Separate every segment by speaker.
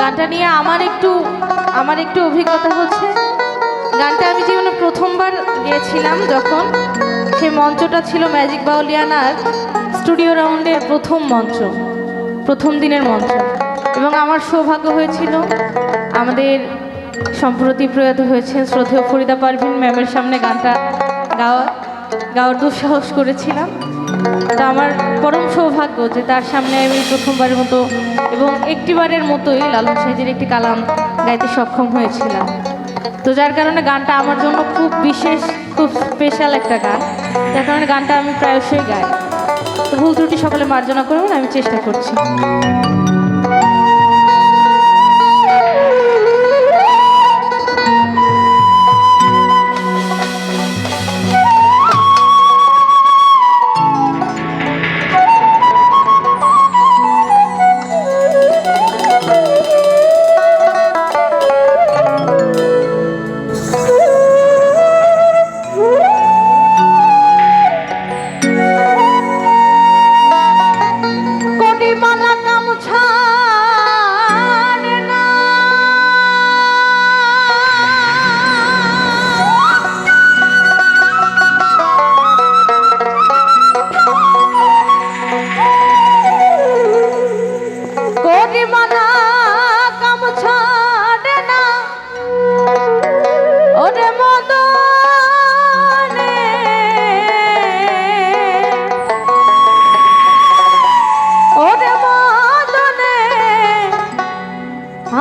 Speaker 1: গানটা নিয়ে আমার একটু অভিজ্ঞতা হচ্ছে। গানটা আমি জীবনে প্রথমবার গেয়েছিলাম যখন, সেই মঞ্চটা ছিল ম্যাজিক বাউলিয়ানার স্টুডিও রাউন্ডের প্রথম দিনের মঞ্চ। এবং আমার সৌভাগ্য হয়েছিল আমাদের সম্প্রতি প্রয়াত হয়েছেন শ্রদ্ধেয় ফরিদা পারভিন ম্যামের সামনে গানটা গাওয়ার দুঃসাহস করেছিলাম। তা আমার পরম সৌভাগ্য যে তার সামনে আমি প্রথমবারের মতো এবং একটিবারের মতোই লালন সাহেবের একটি কালাম গাইতে সক্ষম হয়েছিলাম। তো যার কারণে গানটা আমার জন্য খুব বিশেষ, খুব স্পেশাল একটা গান, যার কারণে গানটা আমি প্রায়শই গাই। তো ভুল ত্রুটি সকলে মার্জনা করবেন, আমি চেষ্টা করছি।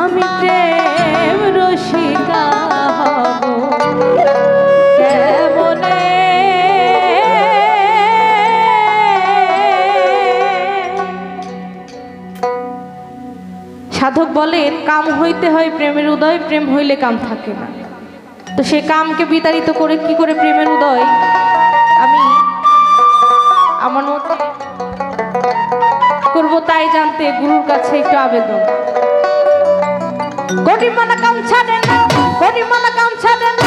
Speaker 1: আমি প্রেম রসিকা হব কেমনে, সাধক বলেন কাম হইতে হয় প্রেমের উদয়, প্রেম হইলে কাম থাকে না। তো সে কামকে বিতাড়িত করে কি করে প্রেমের উদয়, আমি আমার মতে করবো তাই জানতে গুরুর কাছে একটু আবেদন। গরিমানা কাম ছাড়ে না, গরিমানা কাম ছাড়ে না।